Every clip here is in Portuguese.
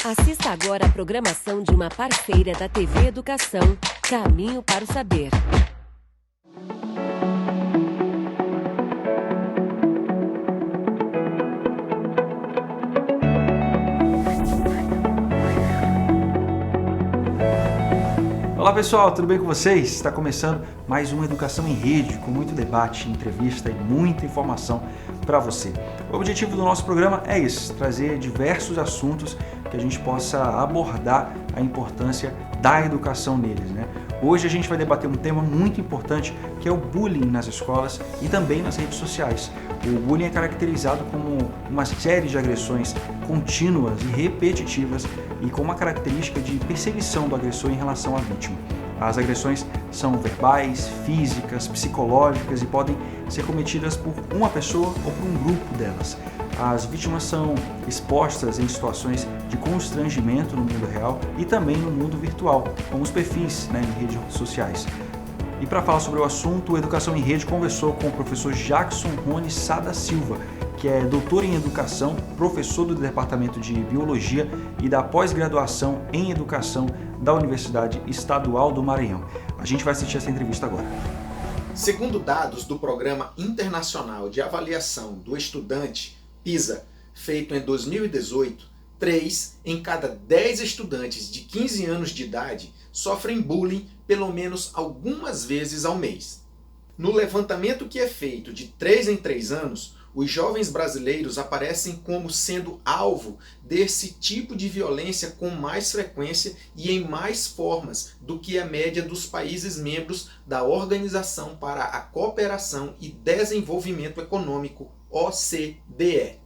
Assista agora a programação de uma parceira da TV Educação, Caminho para o Saber. Olá pessoal, tudo bem com vocês? Está começando mais uma Educação em Rede, com muito debate, entrevista e muita informação para você. O objetivo do nosso programa é esse, trazer diversos assuntos que a gente possa abordar a importância da educação neles, né? Hoje a gente vai debater um tema muito importante, que é o bullying nas escolas e também nas redes sociais. O bullying é caracterizado como uma série de agressões contínuas e repetitivas e com uma característica de perseguição do agressor em relação à vítima. As agressões são verbais, físicas, psicológicas e podem ser cometidas por uma pessoa ou por um grupo delas. As vítimas são expostas em situações de constrangimento no mundo real e também no mundo virtual, como os perfis em redes sociais. E para falar sobre o assunto, o Educação em Rede conversou com o professor Jackson Rony Sá da Silva, que é doutor em Educação, professor do Departamento de Biologia e da pós-graduação em Educação da Universidade Estadual do Maranhão. A gente vai assistir essa entrevista agora. Segundo dados do Programa Internacional de Avaliação do Estudante, PISA, feito em 2018, 3 em cada 10 estudantes de 15 anos de idade sofrem bullying pelo menos algumas vezes ao mês. No levantamento que é feito de 3 em 3 anos, os jovens brasileiros aparecem como sendo alvo desse tipo de violência com mais frequência e em mais formas do que a média dos países membros da Organização para a Cooperação e Desenvolvimento Econômico, OCDE.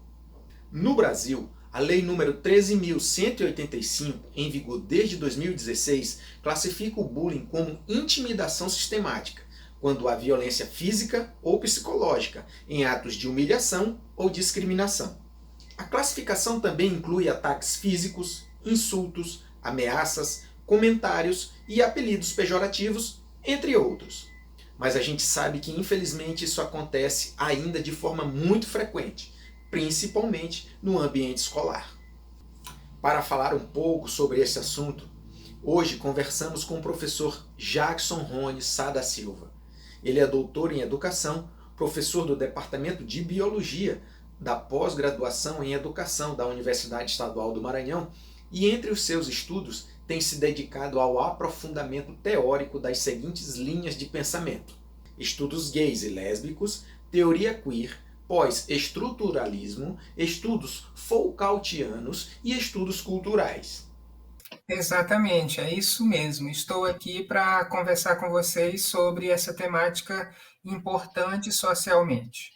No Brasil, a Lei nº 13.185, em vigor desde 2016, classifica o bullying como intimidação sistemática, quando há violência física ou psicológica, em atos de humilhação ou discriminação. A classificação também inclui ataques físicos, insultos, ameaças, comentários e apelidos pejorativos, entre outros. Mas a gente sabe que infelizmente isso acontece ainda de forma muito frequente, principalmente no ambiente escolar. Para falar um pouco sobre esse assunto, hoje conversamos com o professor Jackson Rony Sá da Silva. Ele é doutor em Educação, professor do Departamento de Biologia da pós-graduação em Educação da Universidade Estadual do Maranhão e, entre os seus estudos, tem se dedicado ao aprofundamento teórico das seguintes linhas de pensamento: estudos gays e lésbicos, teoria queer, pós-estruturalismo, estudos Foucaultianos e estudos culturais. Exatamente, é isso mesmo. Estou aqui para conversar com vocês sobre essa temática importante socialmente.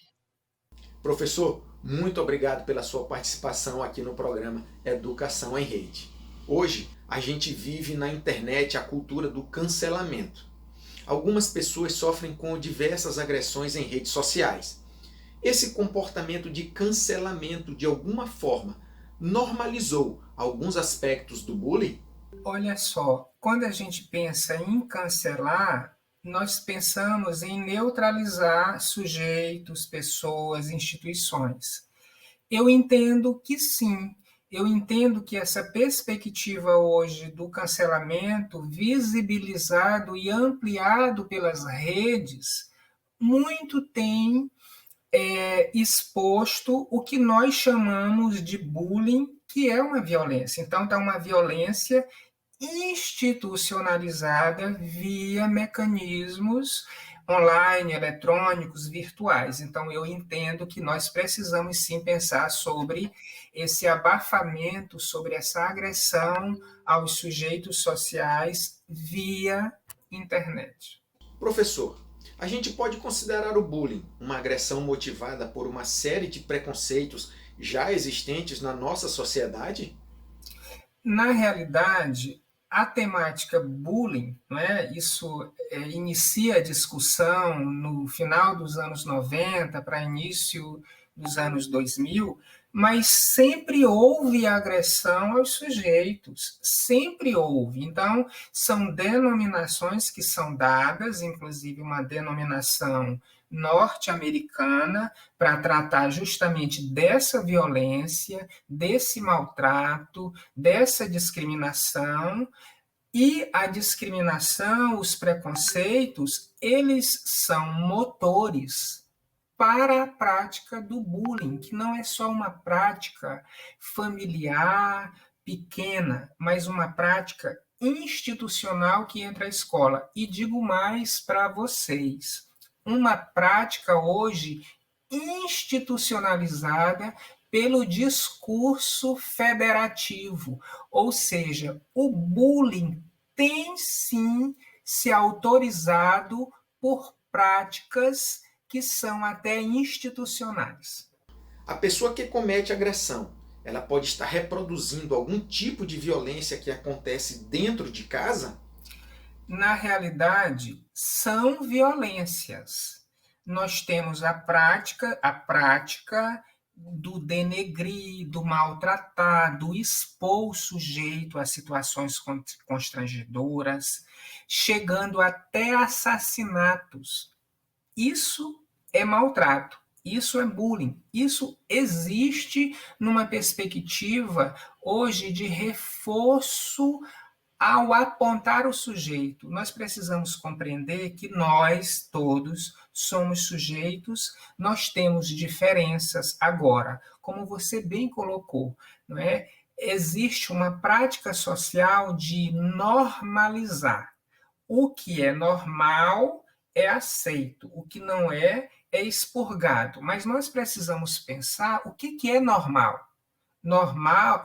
Professor, muito obrigado pela sua participação aqui no programa Educação em Rede. Hoje, a gente vive na internet a cultura do cancelamento. Algumas pessoas sofrem com diversas agressões em redes sociais. Esse comportamento de cancelamento, de alguma forma, normalizou alguns aspectos do bullying? Olha só, quando a gente pensa em cancelar, nós pensamos em neutralizar sujeitos, pessoas, instituições. Eu entendo que sim, eu entendo que essa perspectiva hoje do cancelamento, visibilizado e ampliado pelas redes, muito tem exposto o que nós chamamos de bullying, que é uma violência. Então, está uma violência institucionalizada via mecanismos online, eletrônicos, virtuais. Então, eu entendo que nós precisamos sim pensar sobre esse abafamento, sobre essa agressão aos sujeitos sociais via internet. Professor, a gente pode considerar o bullying uma agressão motivada por uma série de preconceitos já existentes na nossa sociedade? Na realidade, a temática bullying, isso inicia a discussão no final dos anos 90 para início dos anos 2000, mas sempre houve agressão aos sujeitos, sempre houve. Então, são denominações que são dadas, inclusive uma denominação norte-americana, para tratar justamente dessa violência, desse maltrato, dessa discriminação. E a discriminação, os preconceitos, eles são motores para a prática do bullying, que não é só uma prática familiar, pequena, mas uma prática institucional que entra à escola. E digo mais para vocês, uma prática hoje institucionalizada pelo discurso federativo, ou seja, o bullying tem sim se autorizado por práticas que são até institucionais. A pessoa que comete agressão, ela pode estar reproduzindo algum tipo de violência que acontece dentro de casa? Na realidade, são violências. Nós temos a prática do denegrir, do maltratar, do expor o sujeito a situações constrangedoras, chegando até assassinatos. Isso é maltrato, isso é bullying, isso existe numa perspectiva hoje de reforço ao apontar o sujeito. Nós precisamos compreender que nós todos somos sujeitos, nós temos diferenças. Agora, como você bem colocou, não é? Existe uma prática social de normalizar. O que é normal é aceito, o que não é expurgado. Mas nós precisamos pensar o que é normal.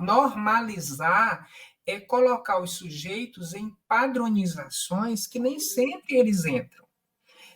Normalizar é colocar os sujeitos em padronizações que nem sempre eles entram.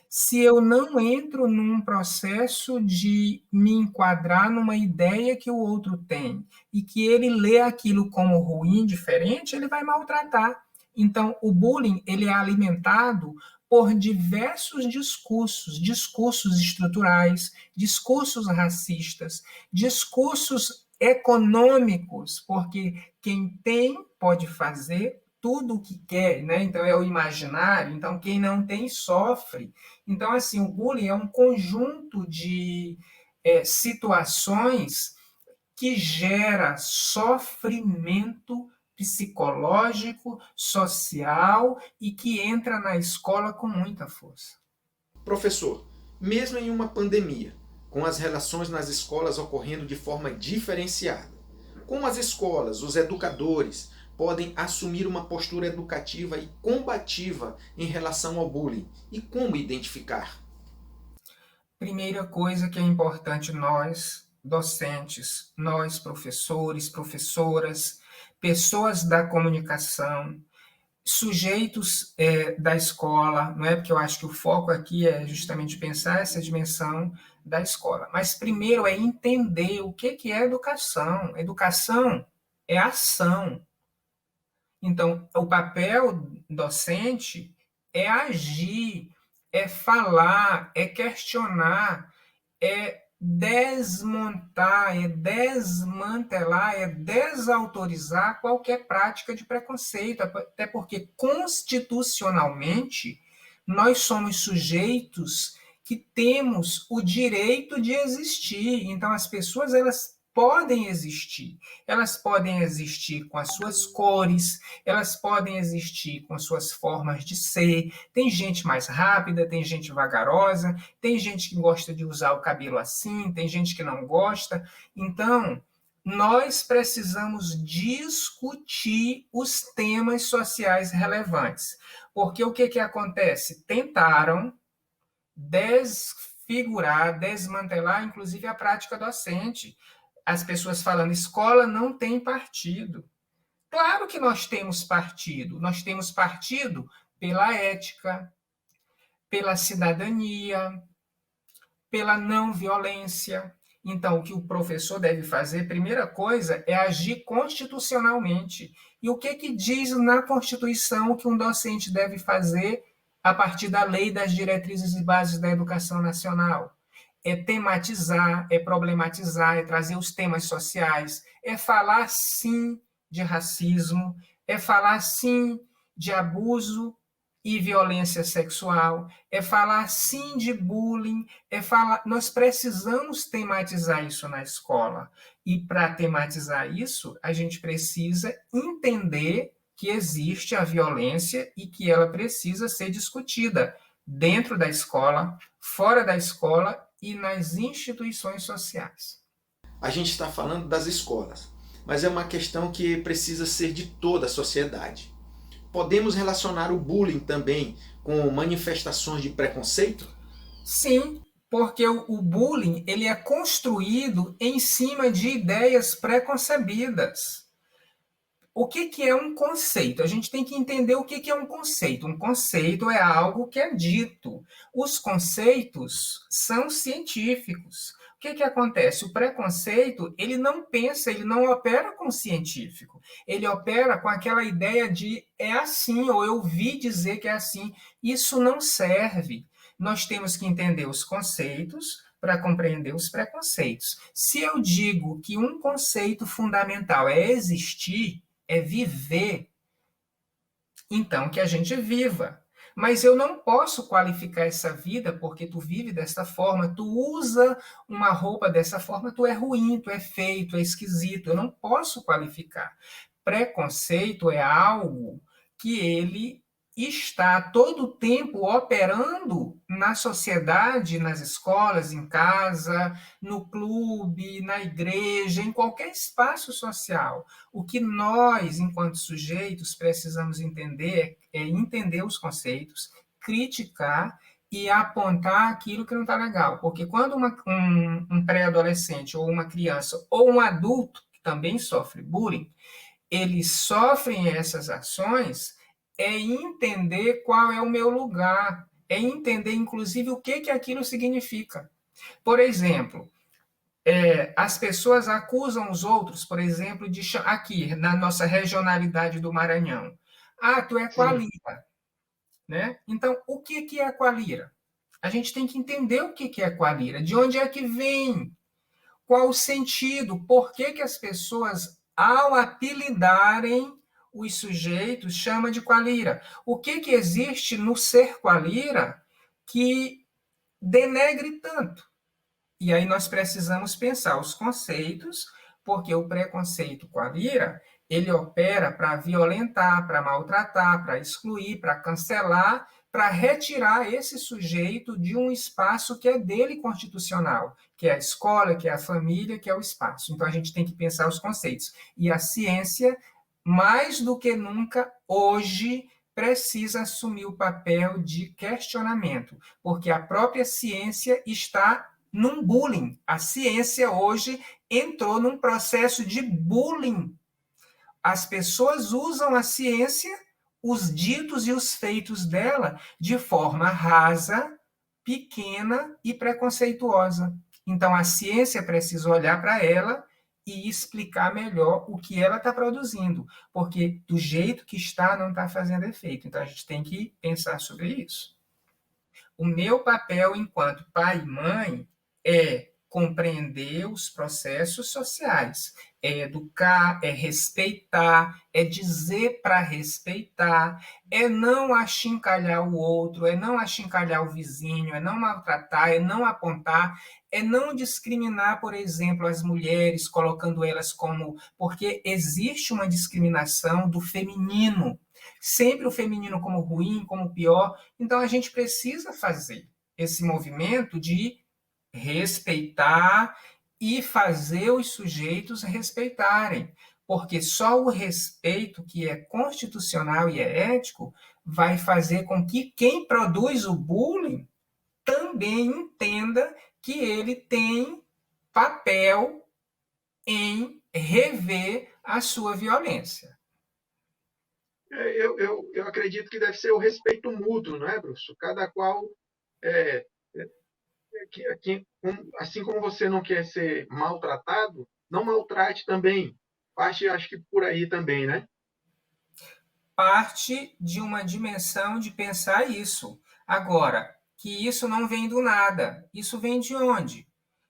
Se eu não entro num processo de me enquadrar numa ideia que o outro tem e que ele lê aquilo como ruim, diferente, ele vai maltratar. Então, o bullying ele é alimentado por diversos discursos estruturais, discursos racistas, discursos econômicos, porque quem tem pode fazer tudo o que quer, né? Então é o imaginário, então quem não tem sofre. Então, assim, o bullying é um conjunto de situações que gera sofrimento psicológico, social e que entra na escola com muita força. Professor, mesmo em uma pandemia, com as relações nas escolas ocorrendo de forma diferenciada, como as escolas, os educadores, podem assumir uma postura educativa e combativa em relação ao bullying? E como identificar? Primeira coisa que é importante nós, docentes, nós, professores, professoras, pessoas da comunicação, sujeitos da escola, não é? Porque eu acho que o foco aqui é justamente pensar essa dimensão da escola. Mas primeiro é entender o que é educação. Educação é ação. Então, o papel docente é agir, é falar, é questionar, é desmontar, é desmantelar, é desautorizar qualquer prática de preconceito, até porque constitucionalmente nós somos sujeitos que temos o direito de existir. Então as pessoas elas podem existir com as suas cores, elas podem existir com as suas formas de ser. Tem gente mais rápida, tem gente vagarosa, tem gente que gosta de usar o cabelo assim, tem gente que não gosta. Então, nós precisamos discutir os temas sociais relevantes. Porque o que acontece? Tentaram desfigurar, desmantelar, inclusive, a prática docente. As pessoas falando, escola não tem partido. Claro que nós temos partido pela ética, pela cidadania, pela não violência. Então, o que o professor deve fazer, primeira coisa, é agir constitucionalmente. E o que diz na Constituição que um docente deve fazer a partir da lei das diretrizes e bases da educação nacional? é tematizar, é problematizar, é trazer os temas sociais, é falar sim de racismo, é falar sim de abuso e violência sexual, é falar sim de bullying, nós precisamos tematizar isso na escola. E para tematizar isso, a gente precisa entender que existe a violência e que ela precisa ser discutida dentro da escola, fora da escola e nas instituições sociais. A gente está falando das escolas, mas é uma questão que precisa ser de toda a sociedade. Podemos relacionar o bullying também com manifestações de preconceito? Sim, porque o bullying ele é construído em cima de ideias preconcebidas. O que é um conceito? A gente tem que entender o que é um conceito. Um conceito é algo que é dito. Os conceitos são científicos. O que acontece? O preconceito, ele não pensa, ele não opera com o científico. Ele opera com aquela ideia de é assim, ou eu ouvi dizer que é assim. Isso não serve. Nós temos que entender os conceitos para compreender os preconceitos. Se eu digo que um conceito fundamental é existir, é viver, então que a gente viva. Mas eu não posso qualificar essa vida porque tu vive dessa forma, tu usa uma roupa dessa forma, tu é ruim, tu é feio, tu é esquisito. Eu não posso qualificar. Preconceito é algo que ele está todo o tempo operando na sociedade, nas escolas, em casa, no clube, na igreja, em qualquer espaço social. O que nós, enquanto sujeitos, precisamos entender é entender os conceitos, criticar e apontar aquilo que não está legal. Porque quando um pré-adolescente ou uma criança ou um adulto que também sofre bullying, eles sofrem essas ações é entender qual é o meu lugar, é entender, inclusive, o que aquilo significa. Por exemplo, as pessoas acusam os outros, por exemplo, aqui, na nossa regionalidade do Maranhão. Ah, tu é qualira. Né? Então, o que é qualira? A gente tem que entender o que é qualira, de onde é que vem, qual o sentido, por que as pessoas, ao apelidarem os sujeitos, chamam de qualira. O que existe no ser qualira que denegre tanto? E aí nós precisamos pensar os conceitos, porque o preconceito qualira, ele opera para violentar, para maltratar, para excluir, para cancelar, para retirar esse sujeito de um espaço que é dele constitucional, que é a escola, que é a família, que é o espaço. Então a gente tem que pensar os conceitos. E a ciência, mais do que nunca, hoje, precisa assumir o papel de questionamento, porque a própria ciência está num bullying. A ciência hoje entrou num processo de bullying. As pessoas usam a ciência, os ditos e os feitos dela, de forma rasa, pequena e preconceituosa. Então, a ciência precisa olhar para ela e explicar melhor o que ela está produzindo, porque do jeito que está, não está fazendo efeito. Então, a gente tem que pensar sobre isso. O meu papel enquanto pai e mãe é compreender os processos sociais, é educar, é respeitar, é dizer para respeitar, é não achincalhar o outro, é não achincalhar o vizinho, é não maltratar, é não apontar, é não discriminar, por exemplo, as mulheres, colocando elas como... Porque existe uma discriminação do feminino, sempre o feminino como ruim, como pior. Então, a gente precisa fazer esse movimento de respeitar e fazer os sujeitos respeitarem, porque só o respeito que é constitucional e é ético vai fazer com que quem produz o bullying também entenda que ele tem papel em rever a sua violência. Eu acredito que deve ser o respeito mútuo, não é, Bruce? Cada qual assim como você não quer ser maltratado, não maltrate também. Parte, acho que por aí também, né? Parte de uma dimensão de pensar isso. Agora, que isso não vem do nada. Isso vem de onde?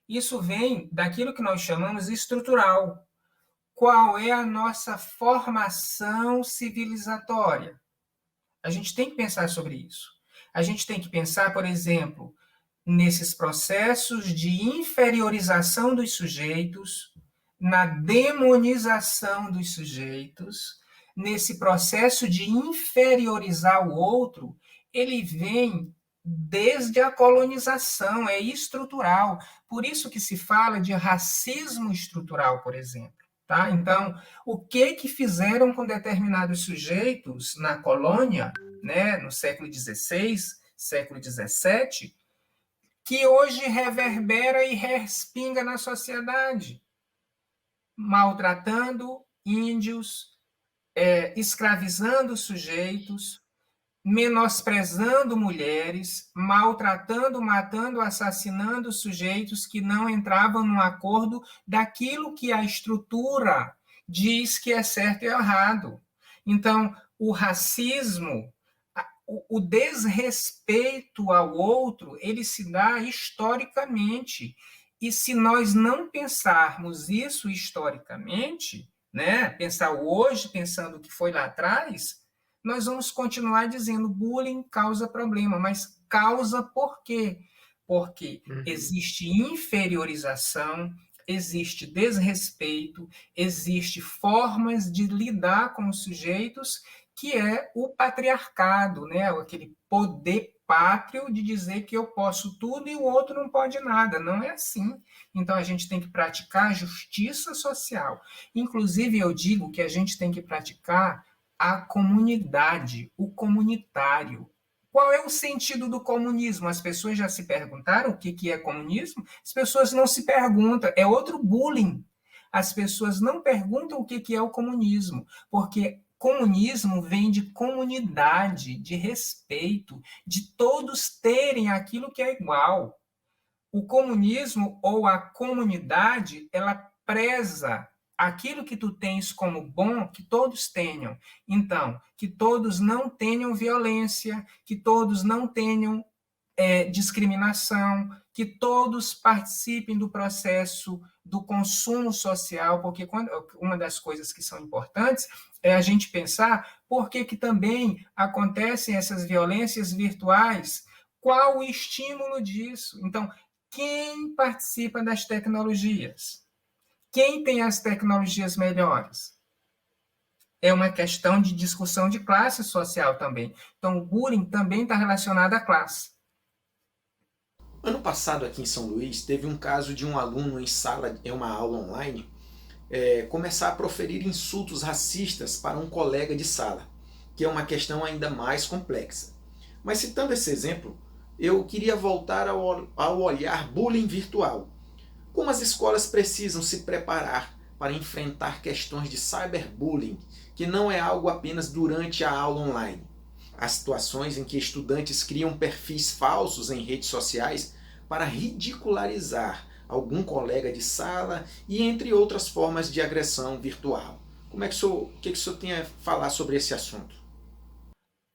Isso vem daquilo que nós chamamos estrutural. Qual é a nossa formação civilizatória? A gente tem que pensar sobre isso. A gente tem que pensar, por exemplo, nesses processos de inferiorização dos sujeitos, na demonização dos sujeitos, nesse processo de inferiorizar o outro, ele vem desde a colonização, é estrutural. Por isso que se fala de racismo estrutural, por exemplo. Tá? Então, o que fizeram com determinados sujeitos na colônia, né, no século XVI, século XVII, que hoje reverbera e respinga na sociedade, maltratando índios, escravizando sujeitos, menosprezando mulheres, maltratando, matando, assassinando sujeitos que não entravam no acordo daquilo que a estrutura diz que é certo e errado. Então, o racismo, o desrespeito ao outro, ele se dá historicamente. E se nós não pensarmos isso historicamente, né, pensar hoje, pensando o que foi lá atrás, nós vamos continuar dizendo bullying causa problema, mas causa por quê? Porque existe inferiorização, existe desrespeito, existe formas de lidar com os sujeitos, que é o patriarcado, né? Aquele poder pátrio de dizer que eu posso tudo e o outro não pode nada. Não é assim. Então, a gente tem que praticar justiça social. Inclusive, eu digo que a gente tem que praticar a comunidade, o comunitário. Qual é o sentido do comunismo? As pessoas já se perguntaram o que é comunismo? As pessoas não se perguntam, é outro bullying. As pessoas não perguntam o que é o comunismo, porque comunismo vem de comunidade, de respeito, de todos terem aquilo que é igual. O comunismo ou a comunidade, ela preza aquilo que tu tens como bom, que todos tenham. Então, que todos não tenham violência, que todos não tenham discriminação, que todos participem do processo do consumo social, porque uma das coisas que são importantes é a gente pensar por que também acontecem essas violências virtuais, qual o estímulo disso. Então, quem participa das tecnologias? Quem tem as tecnologias melhores? É uma questão de discussão de classe social também. Então, o bullying também está relacionado à classe. Ano passado, aqui em São Luís, teve um caso de um aluno em uma aula online, começar a proferir insultos racistas para um colega de sala, que é uma questão ainda mais complexa. Mas citando esse exemplo, eu queria voltar ao olhar bullying virtual. Como as escolas precisam se preparar para enfrentar questões de cyberbullying, que não é algo apenas durante a aula online. Há situações em que estudantes criam perfis falsos em redes sociais para ridicularizar algum colega de sala e entre outras formas de agressão virtual. O que o senhor tem a falar sobre esse assunto?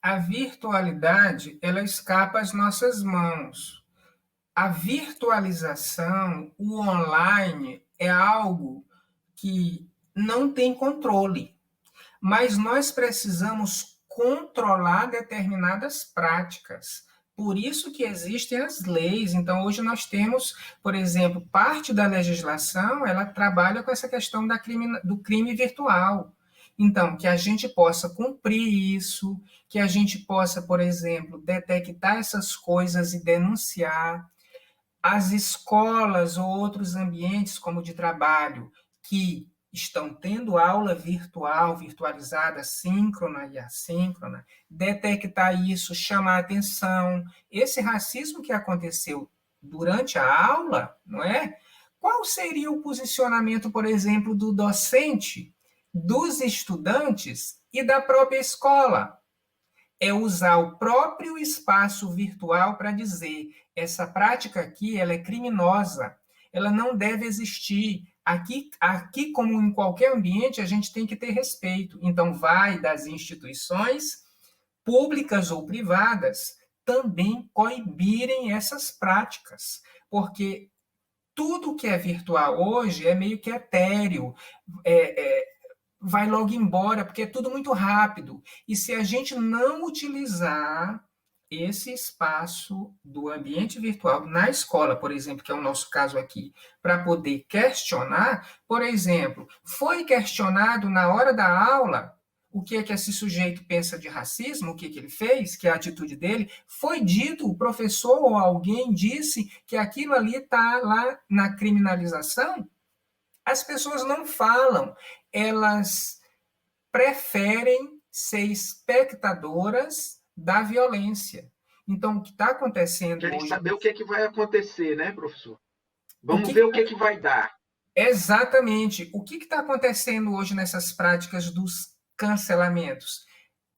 A virtualidade, ela escapa às nossas mãos. A virtualização, o online, é algo que não tem controle, mas nós precisamos controlar determinadas práticas. Por isso que existem as leis. Então, hoje nós temos, por exemplo, parte da legislação, ela trabalha com essa questão do crime virtual. Então, que a gente possa cumprir isso, que a gente possa, por exemplo, detectar essas coisas e denunciar. As escolas ou outros ambientes, como de trabalho, que estão tendo aula virtual, virtualizada, síncrona e assíncrona, detectar isso, chamar a atenção. Esse racismo que aconteceu durante a aula, não é? Qual seria o posicionamento, por exemplo, do docente, dos estudantes e da própria escola? É usar o próprio espaço virtual para dizer essa prática aqui ela é criminosa, ela não deve existir. Aqui, como em qualquer ambiente, a gente tem que ter respeito. Então, vai das instituições públicas ou privadas também coibirem essas práticas, porque tudo que é virtual hoje é meio que etéreo, vai logo embora, porque é tudo muito rápido. E se a gente não utilizar esse espaço do ambiente virtual na escola, por exemplo, que é o nosso caso aqui, para poder questionar, por exemplo, foi questionado na hora da aula o que é que esse sujeito pensa de racismo, o que é que ele fez, que é a atitude dele, foi dito, o professor ou alguém disse que aquilo ali está lá na criminalização. As pessoas não falam, elas preferem ser espectadoras da violência. Então, o que está acontecendo Querem hoje... saber o que vai acontecer, né, professor? Vamos ver o que vai dar. Exatamente. O que está acontecendo hoje nessas práticas dos cancelamentos?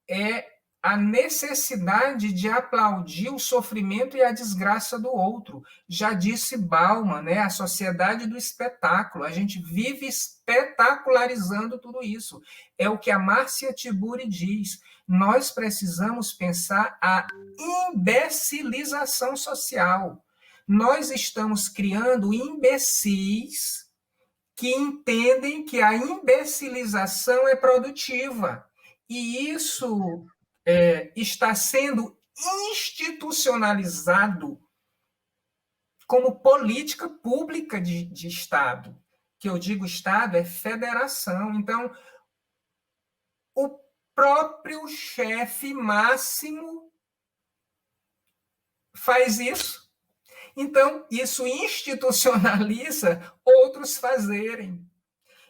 É a necessidade de aplaudir o sofrimento e a desgraça do outro. Já disse Bauman, né? A sociedade do espetáculo. A gente vive espetacularizando tudo isso. É o que a Márcia Tiburi diz. Nós precisamos pensar a imbecilização social. Nós estamos criando imbecis que entendem que a imbecilização é produtiva. E isso está sendo institucionalizado como política pública de Estado. Que eu digo Estado é federação. Então, o próprio chefe máximo faz isso. Então, isso institucionaliza outros fazerem.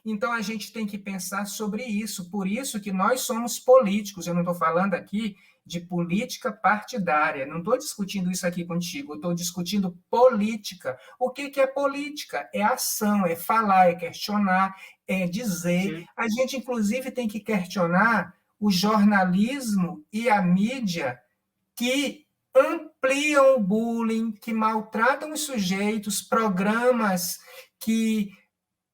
Então, a gente tem que pensar sobre isso. Por isso que nós somos políticos. Eu não estou falando aqui de política partidária. Não estou discutindo isso aqui contigo. Eu estou discutindo política. O que é política? É ação, é falar, é questionar, é dizer. Sim. A gente, inclusive, tem que questionar o jornalismo e a mídia que ampliam o bullying, que maltratam os sujeitos, programas que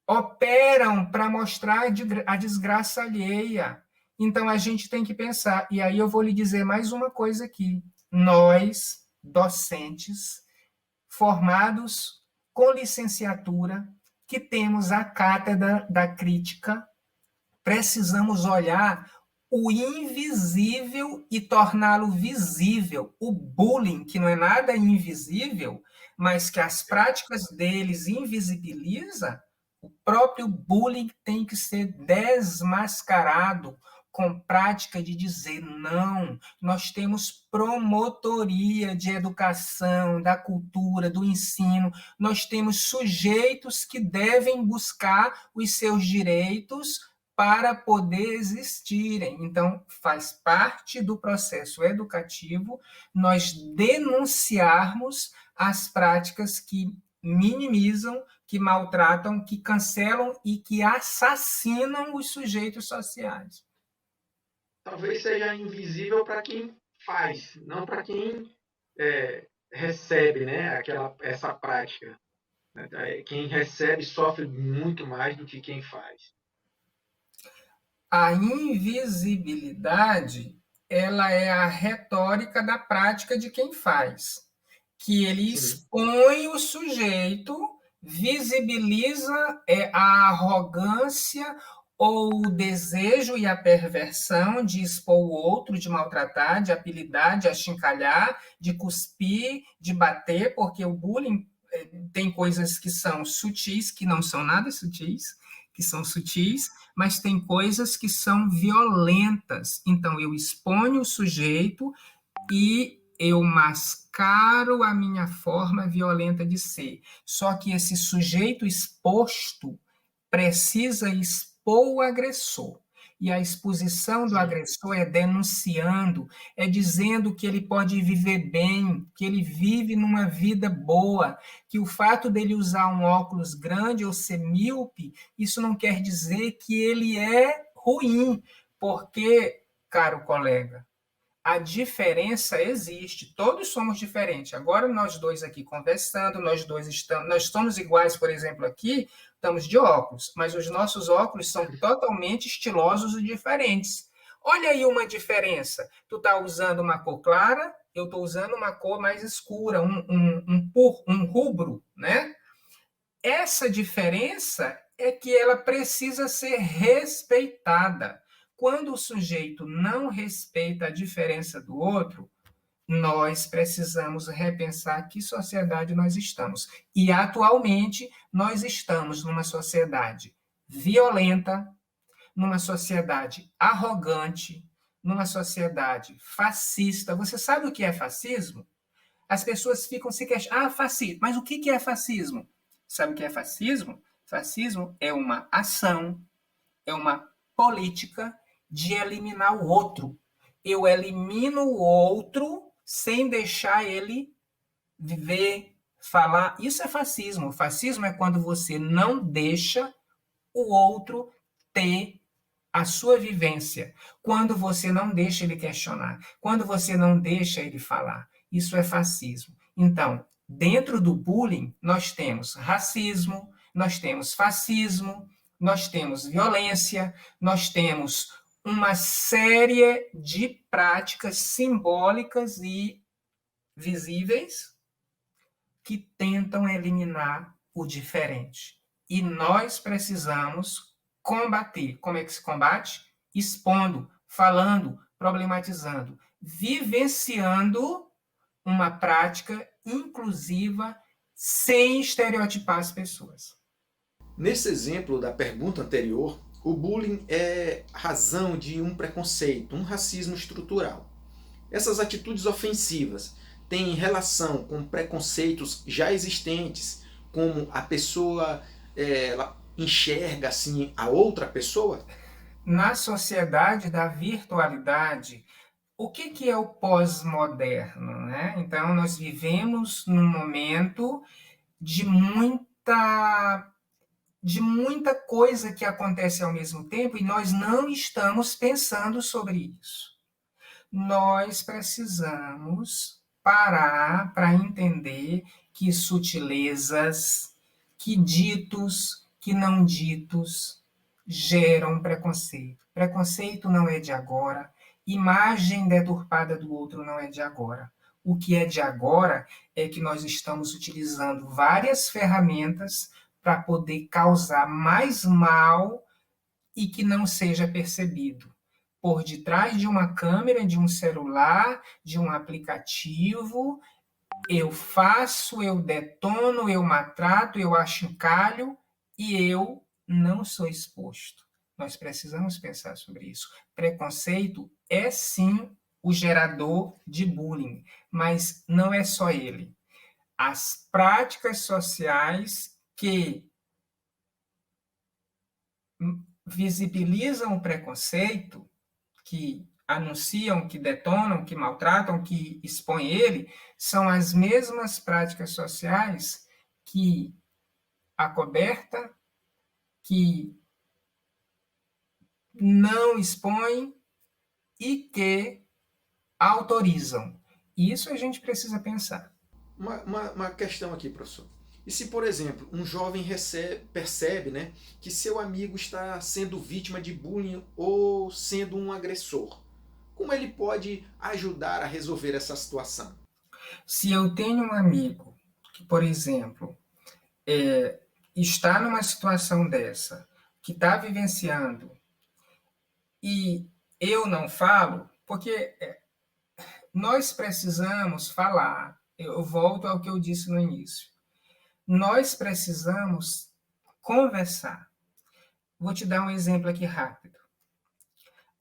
operam para mostrar a desgraça alheia. Então, a gente tem que pensar. E aí eu vou lhe dizer mais uma coisa aqui. Nós, docentes, formados com licenciatura, que temos a cátedra da crítica, precisamos olhar o invisível e torná-lo visível. O bullying, que não é nada invisível, mas que as práticas deles invisibiliza, o próprio bullying tem que ser desmascarado com prática de dizer não. Nós temos promotoria de educação, da cultura, do ensino. Nós temos sujeitos que devem buscar os seus direitos para poder existirem. Então, faz parte do processo educativo nós denunciarmos as práticas que minimizam, que maltratam, que cancelam e que assassinam os sujeitos sociais. Talvez seja invisível para quem faz, não para quem recebe, né, essa prática. Quem recebe sofre muito mais do que quem faz. A invisibilidade, ela é a retórica da prática de quem faz, que ele expõe o sujeito, visibiliza a arrogância ou o desejo e a perversão de expor o outro, de maltratar, de apelidar, de achincalhar, de cuspir, de bater, porque o bullying tem coisas que são sutis, que não são nada sutis, que são sutis, mas tem coisas que são violentas. Então, eu exponho o sujeito e eu mascaro a minha forma violenta de ser. Só que esse sujeito exposto precisa expor o agressor. E a exposição do agressor é denunciando, é dizendo que ele pode viver bem, que ele vive numa vida boa, que o fato dele usar um óculos grande ou ser míope, isso não quer dizer que ele é ruim, porque, caro colega, a diferença existe, todos somos diferentes. Agora nós dois aqui conversando, nós somos iguais, por exemplo, aqui, estamos de óculos, mas os nossos óculos são totalmente estilosos e diferentes. Olha aí uma diferença. Tu tá usando uma cor clara, eu estou usando uma cor mais escura, um rubro, né? Essa diferença é que ela precisa ser respeitada. Quando o sujeito não respeita a diferença do outro, nós precisamos repensar que sociedade nós estamos. E, atualmente, nós estamos numa sociedade violenta, numa sociedade arrogante, numa sociedade fascista. Você sabe o que é fascismo? As pessoas ficam se questionando, fascismo, mas o que é fascismo? Sabe o que é fascismo? Fascismo é uma ação, é uma política de eliminar o outro. Eu elimino o outro sem deixar ele viver, falar. Isso é fascismo. Fascismo é quando você não deixa o outro ter a sua vivência, quando você não deixa ele questionar, quando você não deixa ele falar. Isso é fascismo. Então, dentro do bullying, nós temos racismo, nós temos fascismo, nós temos violência, nós temos uma série de práticas simbólicas e visíveis que tentam eliminar o diferente. E nós precisamos combater. Como é que se combate? Expondo, falando, problematizando, vivenciando uma prática inclusiva sem estereotipar as pessoas. Nesse exemplo da pergunta anterior, o bullying é razão de um preconceito, um racismo estrutural. Essas atitudes ofensivas têm relação com preconceitos já existentes, como a pessoa ela enxerga assim a outra pessoa? Na sociedade da virtualidade, o que é o pós-moderno, né? Então, nós vivemos num momento de muita coisa que acontece ao mesmo tempo e nós não estamos pensando sobre isso. Nós precisamos parar para entender que sutilezas, que ditos, que não ditos geram preconceito. Preconceito não é de agora, imagem deturpada do outro não é de agora. O que é de agora é que nós estamos utilizando várias ferramentas para poder causar mais mal e que não seja percebido. Por detrás de uma câmera, de um celular, de um aplicativo, eu faço, eu detono, eu maltrato, eu achincalho e eu não sou exposto. Nós precisamos pensar sobre isso. Preconceito é sim o gerador de bullying, mas não é só ele. As práticas sociais que visibilizam o preconceito, que anunciam, que detonam, que maltratam, que expõem ele, são as mesmas práticas sociais que acobertam, que não expõem e que autorizam. Isso a gente precisa pensar. Uma questão aqui, professor. E se, por exemplo, um jovem percebe, né, que seu amigo está sendo vítima de bullying ou sendo um agressor, como ele pode ajudar a resolver essa situação? Se eu tenho um amigo que, por exemplo, está numa situação dessa, que está vivenciando, e eu não falo, porque nós precisamos falar. Eu volto ao que eu disse no início. Nós precisamos conversar. Vou te dar um exemplo aqui rápido.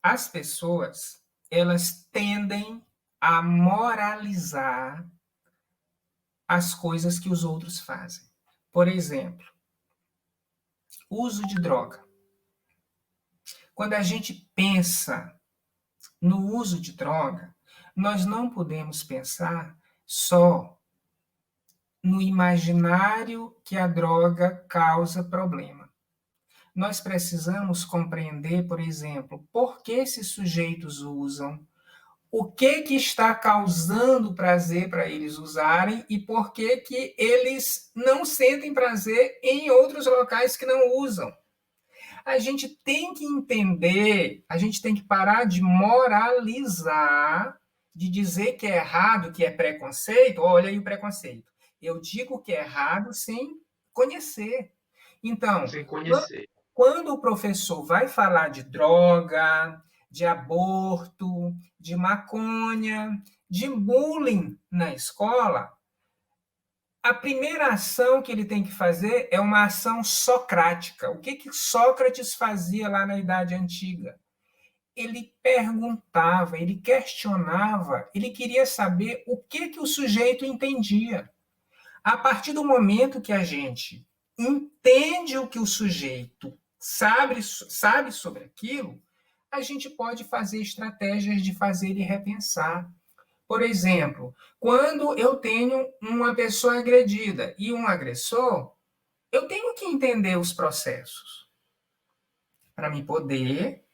As pessoas, elas tendem a moralizar as coisas que os outros fazem. Por exemplo, uso de droga. Quando a gente pensa no uso de droga, nós não podemos pensar só no imaginário que a droga causa problema. Nós precisamos compreender, por exemplo, por que esses sujeitos usam, o que está causando prazer para eles usarem e por que eles não sentem prazer em outros locais que não usam. A gente tem que entender, a gente tem que parar de moralizar, de dizer que é errado, que é preconceito. Olha aí o preconceito. Eu digo que é errado sem conhecer. Então, Sem conhecer. quando o professor vai falar de droga, de aborto, de maconha, de bullying na escola, a primeira ação que ele tem que fazer é uma ação socrática. O que Sócrates fazia lá na Idade Antiga? Ele perguntava, ele questionava, ele queria saber o que o sujeito entendia. A partir do momento que a gente entende o que o sujeito sabe sobre aquilo, a gente pode fazer estratégias de fazer ele repensar. Por exemplo, quando eu tenho uma pessoa agredida e um agressor, eu tenho que entender os processos para me poder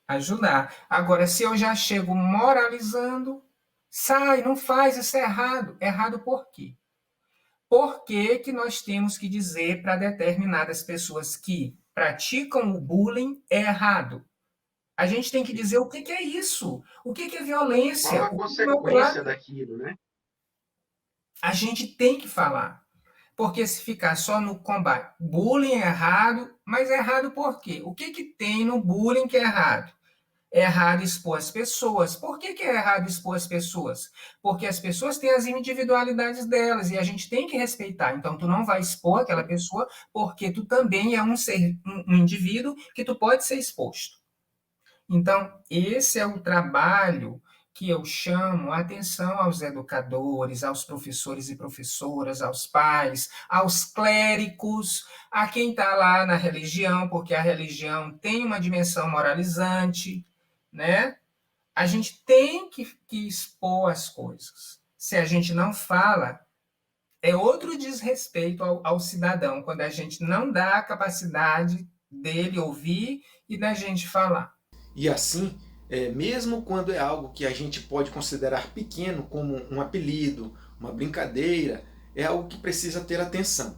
ajudar. Agora, se eu já chego moralizando, sai, não faz, isso é errado. Errado por quê? Por que nós temos que dizer para determinadas pessoas que praticam o bullying é errado? A gente tem que dizer o que é isso, o que é violência. Qual a consequência daquilo, né? A gente tem que falar. Porque se ficar só no combate, bullying é errado, mas é errado por quê? O que tem no bullying que é errado? É errado expor as pessoas. Por que é errado expor as pessoas? Porque as pessoas têm as individualidades delas e a gente tem que respeitar. Então, tu não vai expor aquela pessoa porque tu também é um indivíduo que tu pode ser exposto. Então, esse é o trabalho que eu chamo a atenção aos educadores, aos professores e professoras, aos pais, aos clérigos, a quem está lá na religião, porque a religião tem uma dimensão moralizante, né? A gente tem que expor as coisas. Se a gente não fala, é outro desrespeito ao cidadão, quando a gente não dá a capacidade dele ouvir e da gente falar. E assim, mesmo quando é algo que a gente pode considerar pequeno, como um apelido, uma brincadeira, é algo que precisa ter atenção.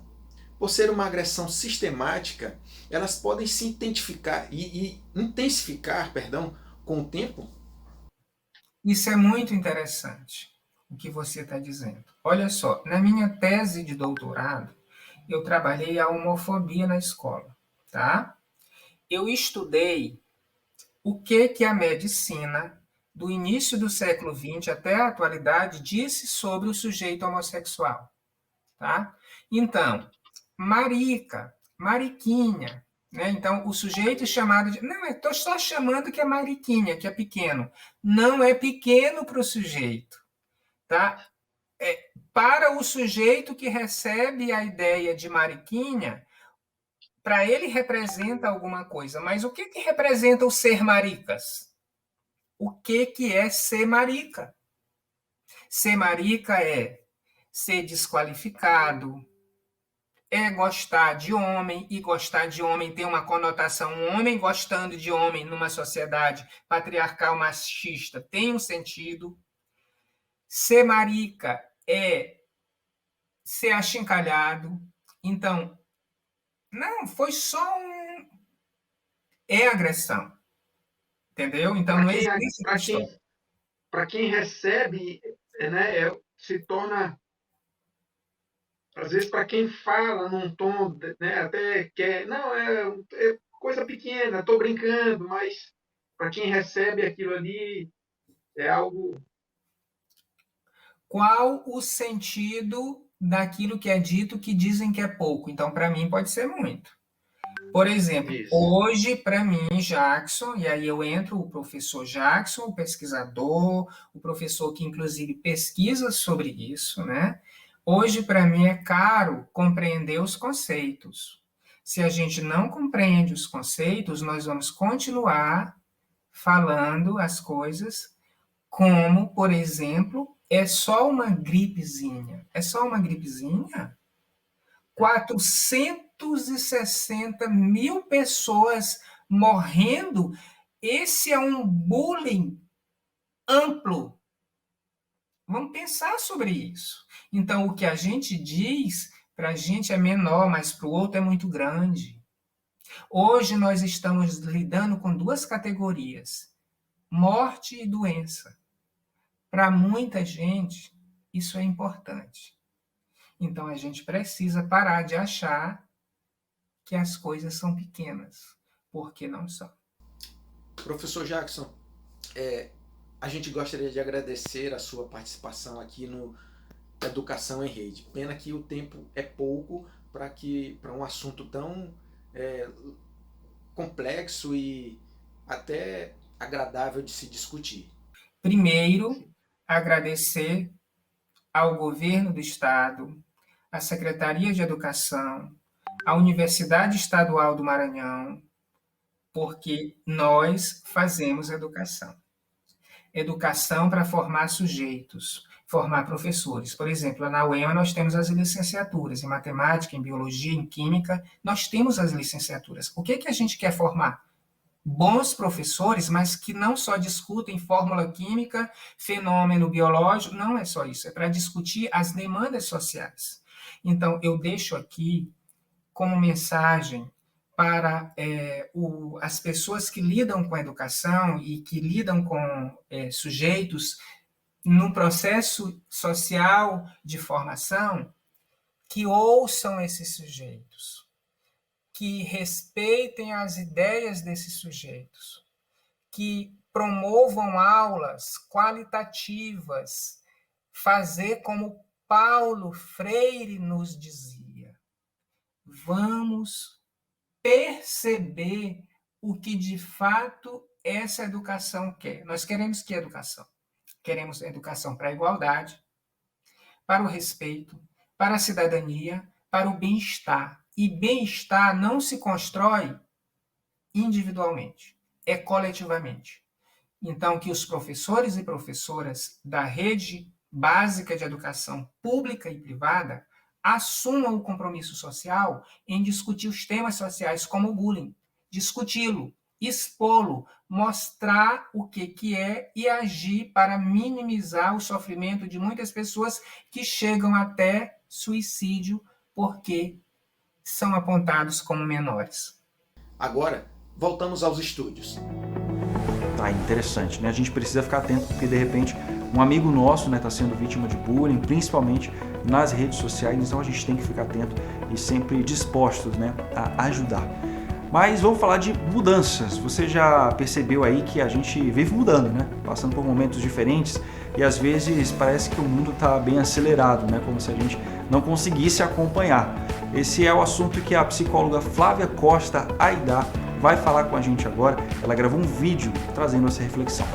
Por ser uma agressão sistemática, elas podem se identificar e intensificar, com o tempo. Isso é muito interessante, o que você está dizendo. Olha só, na minha tese de doutorado, eu trabalhei a homofobia na escola, tá? Eu estudei o que a medicina, do início do século XX até a atualidade, disse sobre o sujeito homossexual. Tá? Então, marica, mariquinha, né? Então, o sujeito é chamado de... Não, eu estou só chamando que é mariquinha, que é pequeno. Não é pequeno para o sujeito. Tá? Para o sujeito que recebe a ideia de mariquinha, para ele representa alguma coisa, mas o que representa o ser maricas? O que é ser marica? Ser marica é ser desqualificado, é gostar de homem, e gostar de homem tem uma conotação, um homem gostando de homem numa sociedade patriarcal machista tem um sentido. Ser marica é ser achincalhado. Então, não, foi só é agressão. Entendeu? Então, não existe questão. Para quem recebe, né, se torna, às vezes, para quem fala num tom, né, até quer, não, é coisa pequena, estou brincando, mas para quem recebe aquilo ali, é algo... Qual o sentido daquilo que é dito que dizem que é pouco? Então, para mim, pode ser muito. Por exemplo, hoje, para mim, Jackson, e aí eu entro o professor Jackson, o pesquisador, o professor que, inclusive, pesquisa sobre isso, né? Hoje, para mim, é caro compreender os conceitos. Se a gente não compreende os conceitos, nós vamos continuar falando as coisas como, por exemplo, é só uma gripezinha. É só uma gripezinha? 460 mil pessoas morrendo. Esse é um bullying amplo. Vamos pensar sobre isso. Então, o que a gente diz, para a gente é menor, mas para o outro é muito grande. Hoje nós estamos lidando com duas categorias, morte e doença. Para muita gente, isso é importante. Então, a gente precisa parar de achar que as coisas são pequenas, porque não são. Professor Jackson, a gente gostaria de agradecer a sua participação aqui no Educação em Rede. Pena que o tempo é pouco para um assunto tão complexo e até agradável de se discutir. Primeiro, agradecer ao governo do Estado, à Secretaria de Educação, à Universidade Estadual do Maranhão, porque nós fazemos educação. Educação para formar sujeitos, formar professores. Por exemplo, na UEMA nós temos as licenciaturas em matemática, em biologia, em química, nós temos as licenciaturas. O que a gente quer formar? Bons professores, mas que não só discutem fórmula química, fenômeno biológico, não é só isso, é para discutir as demandas sociais. Então, eu deixo aqui como mensagem para as pessoas que lidam com a educação e que lidam com sujeitos no processo social de formação, que ouçam esses sujeitos, que respeitem as ideias desses sujeitos, que promovam aulas qualitativas, fazer como Paulo Freire nos dizia. Vamos perceber o que de fato essa educação quer. Nós queremos que educação? Queremos educação para a igualdade, para o respeito, para a cidadania, para o bem-estar. E bem-estar não se constrói individualmente, é coletivamente. Então, que os professores e professoras da rede básica de educação pública e privada assumam o compromisso social em discutir os temas sociais como o bullying, discuti-lo, expô-lo, mostrar o que é e agir para minimizar o sofrimento de muitas pessoas que chegam até suicídio porque são apontados como menores. Agora, voltamos aos estúdios. Interessante, né? A gente precisa ficar atento porque, de repente, um amigo nosso está sendo vítima de bullying, principalmente nas redes sociais, então a gente tem que ficar atento e sempre dispostos, né, a ajudar. Mas vamos falar de mudanças. Você já percebeu aí que a gente vive mudando, né? Passando por momentos diferentes e às vezes parece que o mundo está bem acelerado, né? Como se a gente não conseguisse acompanhar. Esse é o assunto que a psicóloga Flávia Costa Aidar vai falar com a gente agora. Ela gravou um vídeo trazendo essa reflexão.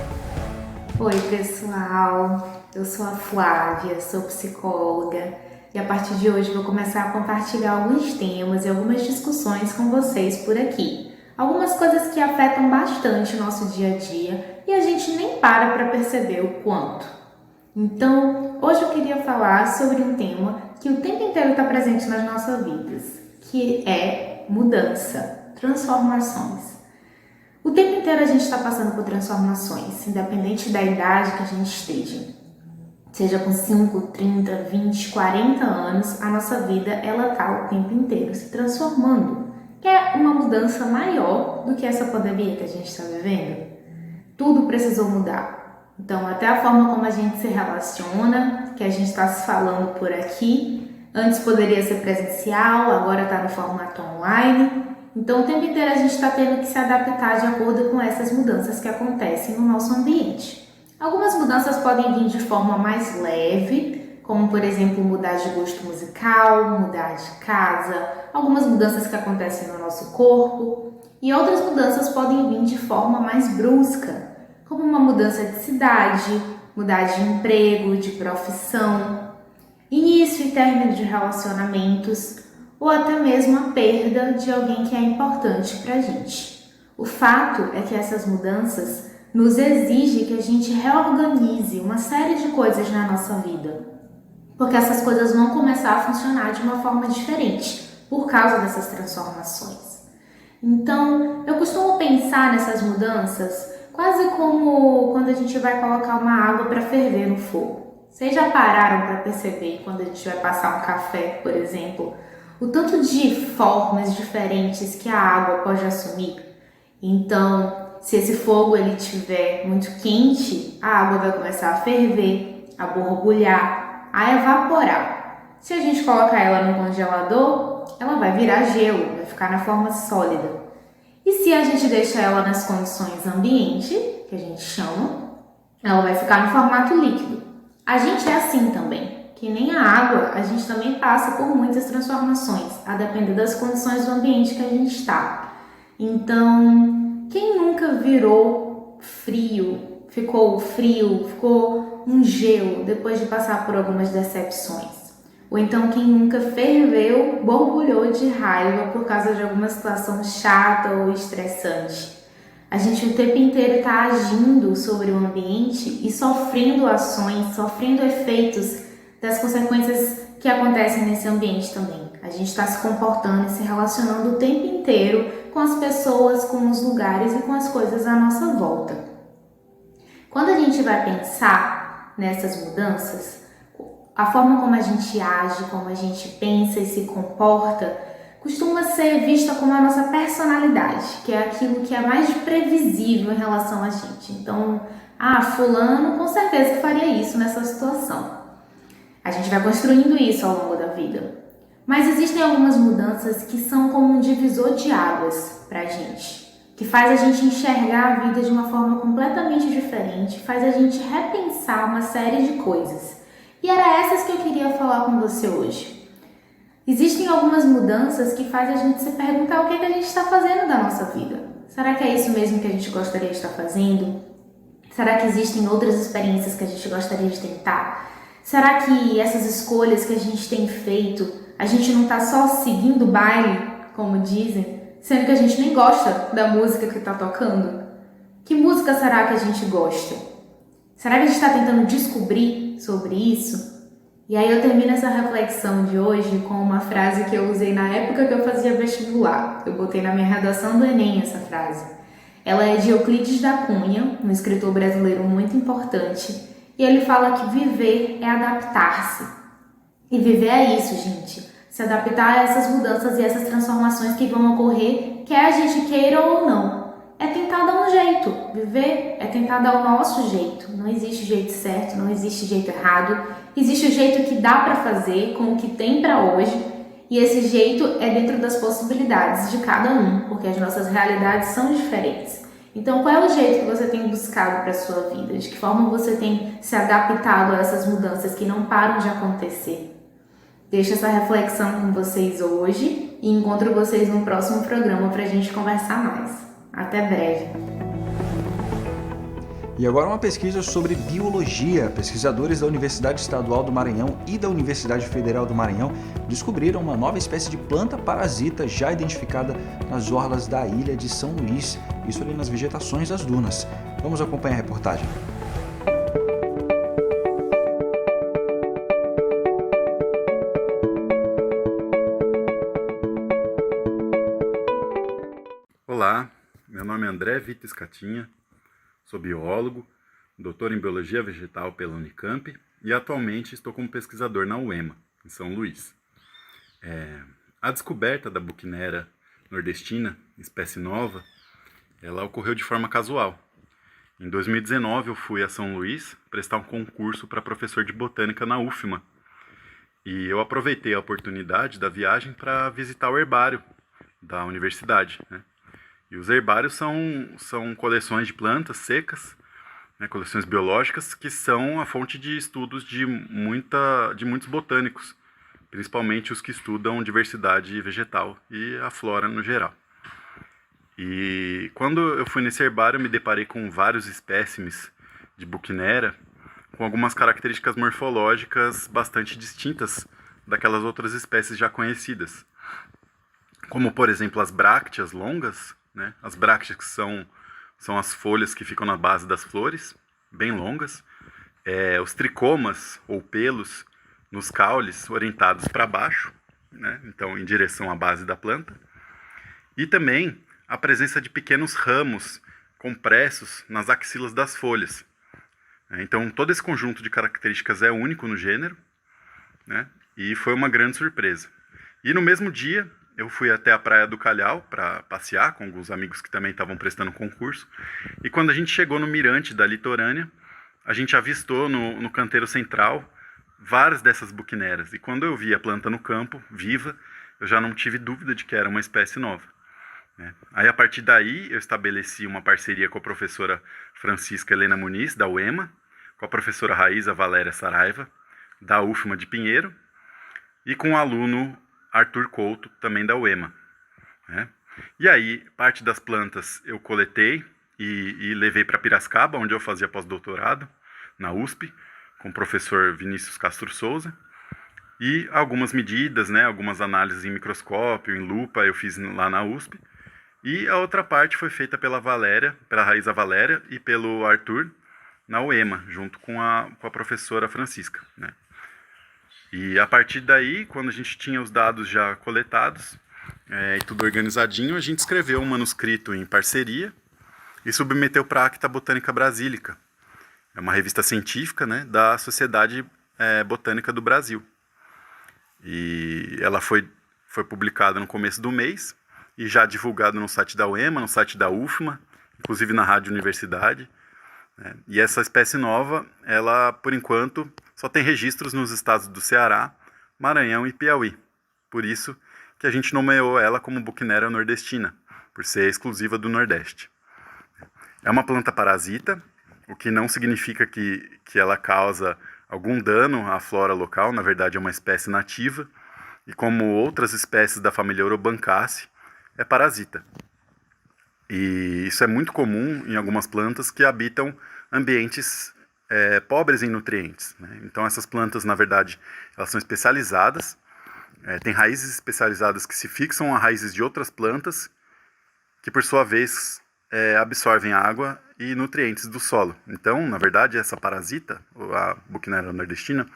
Oi pessoal, eu sou a Flávia, sou psicóloga e a partir de hoje vou começar a compartilhar alguns temas e algumas discussões com vocês por aqui. Algumas coisas que afetam bastante o nosso dia a dia e a gente nem para perceber o quanto. Então, hoje eu queria falar sobre um tema que o tempo inteiro está presente nas nossas vidas, que é mudança, transformações. O tempo inteiro a gente está passando por transformações, independente da idade que a gente esteja. Seja com 5, 30, 20, 40 anos, a nossa vida ela está o tempo inteiro se transformando. Que é uma mudança maior do que essa pandemia que a gente está vivendo. Tudo precisou mudar. Então, até a forma como a gente se relaciona, que a gente está se falando por aqui, antes poderia ser presencial, agora está no formato online. Então, o tempo inteiro a gente está tendo que se adaptar de acordo com essas mudanças que acontecem no nosso ambiente. Algumas mudanças podem vir de forma mais leve, como, por exemplo, mudar de gosto musical, mudar de casa, algumas mudanças que acontecem no nosso corpo, e outras mudanças podem vir de forma mais brusca, como uma mudança de cidade, mudar de emprego, de profissão, início e término de relacionamentos, ou até mesmo a perda de alguém que é importante para a gente. O fato é que essas mudanças nos exigem que a gente reorganize uma série de coisas na nossa vida, porque essas coisas vão começar a funcionar de uma forma diferente por causa dessas transformações. Então, eu costumo pensar nessas mudanças quase como quando a gente vai colocar uma água para ferver no fogo. Vocês já pararam para perceber quando a gente vai passar um café, por exemplo, o tanto de formas diferentes que a água pode assumir. Então, se esse fogo ele estiver muito quente, a água vai começar a ferver, a borbulhar, a evaporar. Se a gente colocar ela no congelador, ela vai virar gelo, vai ficar na forma sólida. E se a gente deixar ela nas condições ambiente, que a gente chama, ela vai ficar no formato líquido. A gente é assim também, que nem a água, a gente também passa por muitas transformações, a depender das condições do ambiente que a gente está. Então, quem nunca virou frio, ficou um gelo depois de passar por algumas decepções? Ou então quem nunca ferveu, borbulhou de raiva por causa de alguma situação chata ou estressante? A gente o tempo inteiro está agindo sobre o ambiente e sofrendo ações, sofrendo efeitos das consequências que acontecem nesse ambiente também. A gente está se comportando e se relacionando o tempo inteiro com as pessoas, com os lugares e com as coisas à nossa volta. Quando a gente vai pensar nessas mudanças, a forma como a gente age, como a gente pensa e se comporta, costuma ser vista como a nossa personalidade, que é aquilo que é mais previsível em relação a gente. Então, fulano com certeza que faria isso nessa situação. A gente vai construindo isso ao longo da vida. Mas existem algumas mudanças que são como um divisor de águas pra gente, que faz a gente enxergar a vida de uma forma completamente diferente, faz a gente repensar uma série de coisas. E era essas que eu queria falar com você hoje. Existem algumas mudanças que fazem a gente se perguntar o que a gente está fazendo da nossa vida. Será que é isso mesmo que a gente gostaria de estar fazendo? Será que existem outras experiências que a gente gostaria de tentar? Será que essas escolhas que a gente tem feito, a gente não está só seguindo o baile, como dizem, sendo que a gente nem gosta da música que está tocando? Que música será que a gente gosta? Será que a gente está tentando descobrir sobre isso? E aí eu termino essa reflexão de hoje com uma frase que eu usei na época que eu fazia vestibular. Eu botei na minha redação do Enem essa frase. Ela é de Euclides da Cunha, um escritor brasileiro muito importante, e ele fala que viver é adaptar-se. E viver é isso, gente. Se adaptar a essas mudanças e essas transformações que vão ocorrer, quer a gente queira ou não. É tentar dar um jeito. Viver é tentar dar o nosso jeito. Não existe jeito certo, não existe jeito errado. Existe o jeito que dá para fazer com o que tem para hoje. E esse jeito é dentro das possibilidades de cada um, porque as nossas realidades são diferentes. Então, qual é o jeito que você tem buscado para a sua vida? De que forma você tem se adaptado a essas mudanças que não param de acontecer? Deixo essa reflexão com vocês hoje e encontro vocês no próximo programa para a gente conversar mais. Até breve! E agora uma pesquisa sobre biologia. Pesquisadores da Universidade Estadual do Maranhão e da Universidade Federal do Maranhão descobriram uma nova espécie de planta parasita já identificada nas orlas da ilha de São Luís, isso ali nas vegetações das dunas. Vamos acompanhar a reportagem. Olá, meu nome é André Vitor Escatinha, sou biólogo, doutor em Biologia Vegetal pela Unicamp e atualmente estou como pesquisador na UEMA, em São Luís. A descoberta da Buchnera nordestina, espécie nova, ela ocorreu de forma casual. Em 2019 eu fui a São Luís prestar um concurso para professor de botânica na UFMA e eu aproveitei a oportunidade da viagem para visitar o herbário da universidade, né? E os herbários são coleções de plantas secas, né, coleções biológicas, que são a fonte de estudos de muitos botânicos, principalmente os que estudam diversidade vegetal e a flora no geral. E quando eu fui nesse herbário, eu me deparei com vários espécimes de Buchnera, com algumas características morfológicas bastante distintas daquelas outras espécies já conhecidas. Como, por exemplo, as brácteas longas, né? As brácteas que são as folhas que ficam na base das flores, bem longas. Os tricomas, ou pelos, nos caules orientados para baixo, né? Então em direção à base da planta. E também a presença de pequenos ramos compressos nas axilas das folhas. Então todo esse conjunto de características é único no gênero, né? E foi uma grande surpresa. E no mesmo dia, eu fui até a Praia do Calhau para passear com alguns amigos que também estavam prestando concurso. E quando a gente chegou no mirante da litorânea, a gente avistou no canteiro central várias dessas buquineras. E quando eu vi a planta no campo, viva, eu já não tive dúvida de que era uma espécie nova. Aí, a partir daí, eu estabeleci uma parceria com a professora Francisca Helena Muniz, da UEMA, com a professora Raíza Valéria Saraiva, da UFMA de Pinheiro, e com o aluno Arthur Couto, também da UEMA. E aí, parte das plantas eu coletei e levei para Piracicaba, onde eu fazia pós-doutorado, na USP, com o professor Vinícius Castro Souza. E algumas medidas, algumas análises em microscópio, em lupa, eu fiz lá na USP. E a outra parte foi feita pela Raíza Valéria e pelo Arthur, na UEMA, junto com a professora Francisca. E a partir daí, quando a gente tinha os dados já coletados e tudo organizadinho, a gente escreveu um manuscrito em parceria e submeteu para a Acta Botânica Brasílica. É uma revista científica, da Sociedade Botânica do Brasil. E ela foi publicada no começo do mês e já divulgada no site da UEMA, no site da UFMA, inclusive na Rádio Universidade. E essa espécie nova, ela, por enquanto, só tem registros nos estados do Ceará, Maranhão e Piauí. Por isso que a gente nomeou ela como Buchnera nordestina, por ser exclusiva do Nordeste. É uma planta parasita, o que não significa que ela causa algum dano à flora local. Na verdade, é uma espécie nativa, e como outras espécies da família Urobanchaceae, é parasita. E isso é muito comum em algumas plantas que habitam ambientes pobres em nutrientes. Então, essas plantas, na verdade, elas são especializadas, tem raízes especializadas que se fixam a raízes de outras plantas, que, por sua vez, absorvem água e nutrientes do solo. Então, na verdade, essa parasita, a Buchnera nordestina,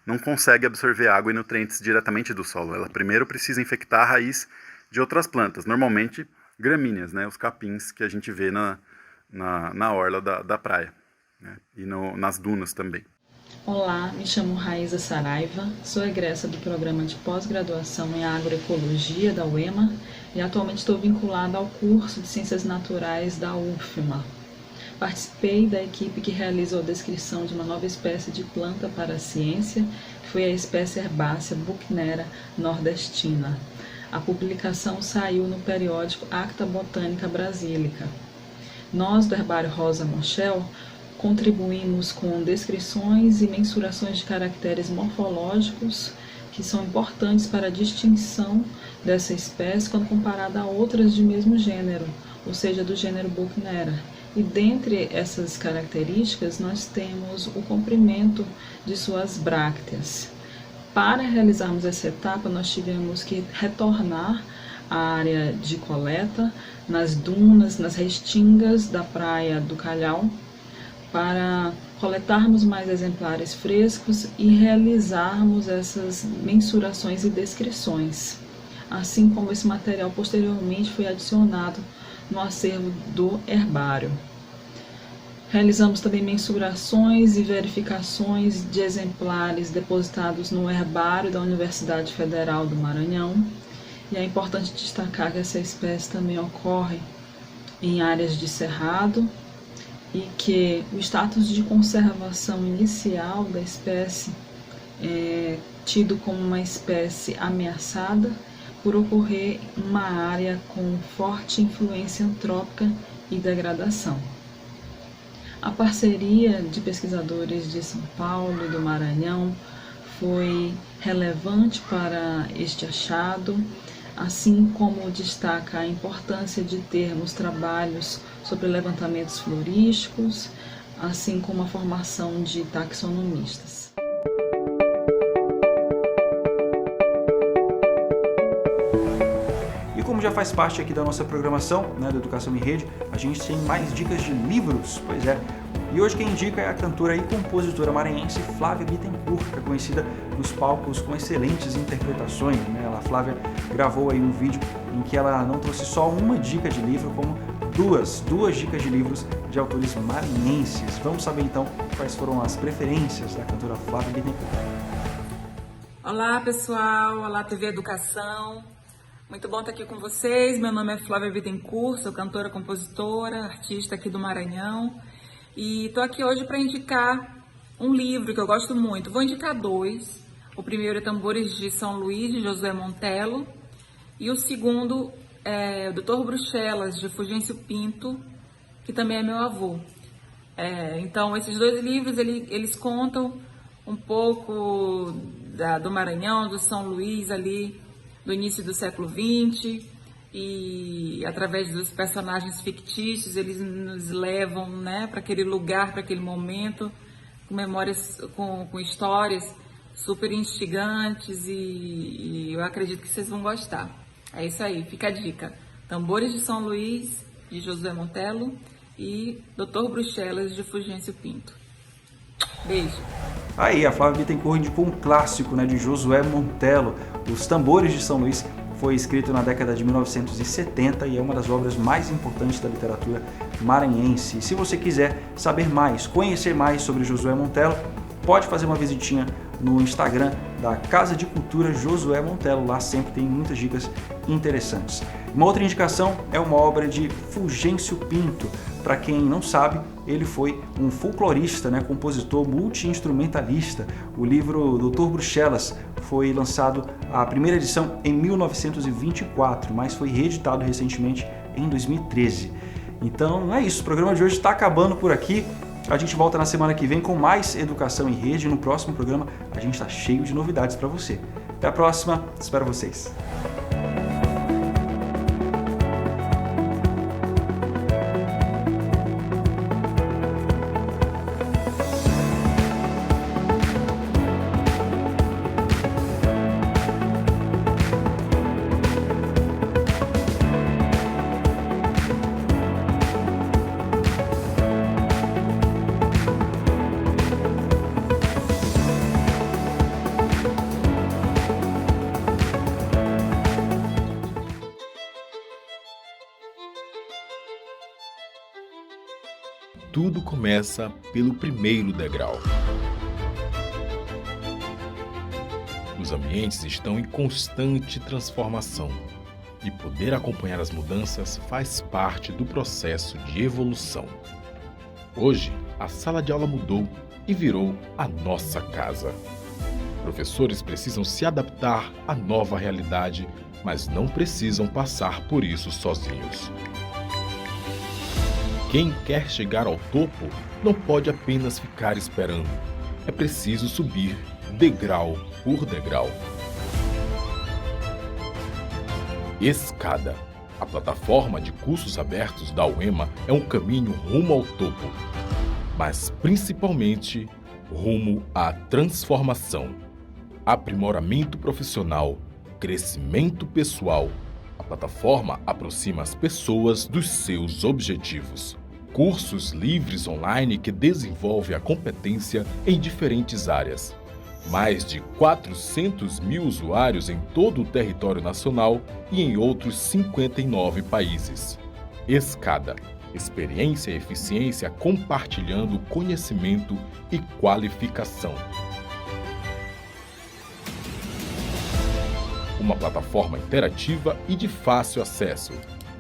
não consegue absorver água e nutrientes diretamente do solo. Ela primeiro precisa infectar a raiz de outras plantas, normalmente gramíneas, os capins que a gente vê na orla da praia, e nas dunas também. Olá, me chamo Raíza Saraiva, sou egressa do programa de pós-graduação em agroecologia da UEMA e atualmente estou vinculada ao curso de Ciências Naturais da UFMA. Participei da equipe que realizou a descrição de uma nova espécie de planta para a ciência, que foi a espécie herbácea Buchnera nordestina. A publicação saiu no periódico Acta Botânica Brasílica. Nós, do Herbário Rosa Moschel, contribuímos com descrições e mensurações de caracteres morfológicos que são importantes para a distinção dessa espécie quando comparada a outras de mesmo gênero, ou seja, do gênero Buchnera. E dentre essas características, nós temos o comprimento de suas brácteas. Para realizarmos essa etapa, nós tivemos que retornar à área de coleta, nas dunas, nas restingas da Praia do Calhau, para coletarmos mais exemplares frescos e realizarmos essas mensurações e descrições, assim como esse material posteriormente foi adicionado no acervo do herbário. Realizamos também mensurações e verificações de exemplares depositados no herbário da Universidade Federal do Maranhão, e é importante destacar que essa espécie também ocorre em áreas de cerrado e que o status de conservação inicial da espécie é tido como uma espécie ameaçada por ocorrer em uma área com forte influência antrópica e degradação. A parceria de pesquisadores de São Paulo e do Maranhão foi relevante para este achado, assim como destaca a importância de termos trabalhos sobre levantamentos florísticos, assim como a formação de taxonomistas. E como já faz parte aqui da nossa programação, da Educação em Rede, a gente tem mais dicas de livros, pois é. E hoje quem indica é a cantora e compositora maranhense Flávia Bittencourt, que é conhecida nos palcos com excelentes interpretações. A Flávia gravou aí um vídeo em que ela não trouxe só uma dica de livro, como duas dicas de livros de autores maranhenses. Vamos saber então quais foram as preferências da cantora Flávia Bittencourt. Olá pessoal, olá TV Educação, muito bom estar aqui com vocês. Meu nome é Flávia Bittencourt, sou cantora, compositora, artista aqui do Maranhão e estou aqui hoje para indicar um livro que eu gosto muito. Vou indicar dois. O primeiro é Tambores de São Luís, de Josué Montello, e o segundo é o Dr. Bruxelas, de Fulgêncio Pinto, que também é meu avô. Então esses dois livros eles contam um pouco do Maranhão, do São Luís ali, do início do século XX, e através dos personagens fictícios eles nos levam, né, para aquele lugar, para aquele momento, com memórias, com histórias super instigantes e eu acredito que vocês vão gostar. É isso aí, fica a dica. Tambores de São Luís, de Josué Montello, e Dr. Bruxelas, de Fulgêncio Pinto. Beijo. Aí, a Flávia Bittencourt indicou um clássico, né, de Josué Montello, Os Tambores de São Luís. Foi escrito na década de 1970 e é uma das obras mais importantes da literatura maranhense. E se você quiser saber mais, conhecer mais sobre Josué Montello, pode fazer uma visitinha no Instagram da Casa de Cultura Josué Montello. Lá sempre tem muitas dicas interessantes. Uma outra indicação é uma obra de Fulgêncio Pinto. Para quem não sabe, ele foi um folclorista, né, compositor, multi-instrumentalista. O livro Dr. Bruxelas foi lançado a primeira edição em 1924, mas foi reeditado recentemente em 2013. Então é isso, o programa de hoje está acabando por aqui. A gente volta na semana que vem com mais Educação em Rede. No próximo programa a gente está cheio de novidades para você. Até a próxima, espero vocês. Tudo começa pelo primeiro degrau. Os ambientes estão em constante transformação e poder acompanhar as mudanças faz parte do processo de evolução. Hoje, a sala de aula mudou e virou a nossa casa. Professores precisam se adaptar à nova realidade, mas não precisam passar por isso sozinhos. Quem quer chegar ao topo não pode apenas ficar esperando. É preciso subir degrau por degrau. Escada. A plataforma de cursos abertos da UEMA é um caminho rumo ao topo, mas principalmente rumo à transformação, aprimoramento profissional, crescimento pessoal. A plataforma aproxima as pessoas dos seus objetivos. Cursos livres online que desenvolvem a competência em diferentes áreas. Mais de 400 mil usuários em todo o território nacional e em outros 59 países. Escada. Experiência e eficiência compartilhando conhecimento e qualificação. Uma plataforma interativa e de fácil acesso,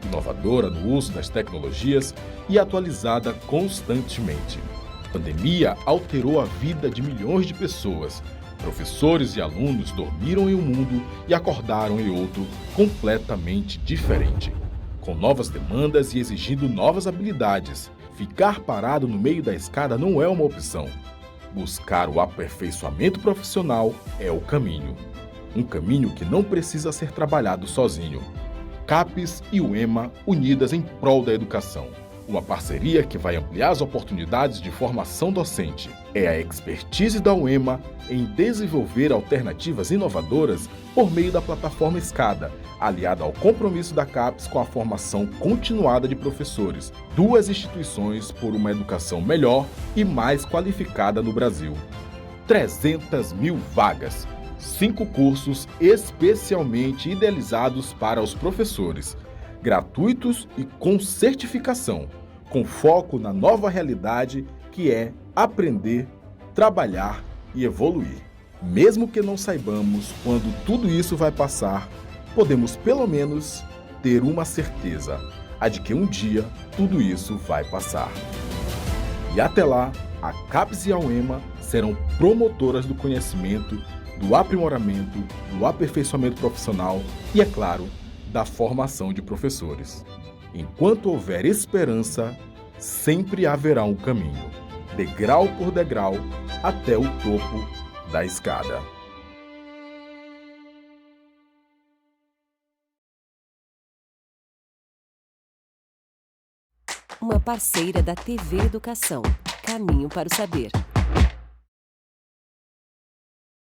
inovadora no uso das tecnologias e atualizada constantemente. A pandemia alterou a vida de milhões de pessoas. Professores e alunos dormiram em um mundo e acordaram em outro completamente diferente, com novas demandas e exigindo novas habilidades. Ficar parado no meio da escada não é uma opção. Buscar o aperfeiçoamento profissional é o caminho. Um caminho que não precisa ser trabalhado sozinho. CAPES e UEMA unidas em prol da educação. Uma parceria que vai ampliar as oportunidades de formação docente. É a expertise da UEMA em desenvolver alternativas inovadoras por meio da plataforma Escada, aliada ao compromisso da CAPES com a formação continuada de professores. Duas instituições por uma educação melhor e mais qualificada no Brasil. 300 mil vagas. 5 cursos especialmente idealizados para os professores, gratuitos e com certificação, com foco na nova realidade que é aprender, trabalhar e evoluir. Mesmo que não saibamos quando tudo isso vai passar, podemos pelo menos ter uma certeza, a de que um dia tudo isso vai passar. E até lá, a CAPES e a UEMA serão promotoras do conhecimento, do aprimoramento, do aperfeiçoamento profissional e, é claro, da formação de professores. Enquanto houver esperança, sempre haverá um caminho, degrau por degrau, até o topo da escada. Uma parceira da TV Educação, Caminho para o Saber.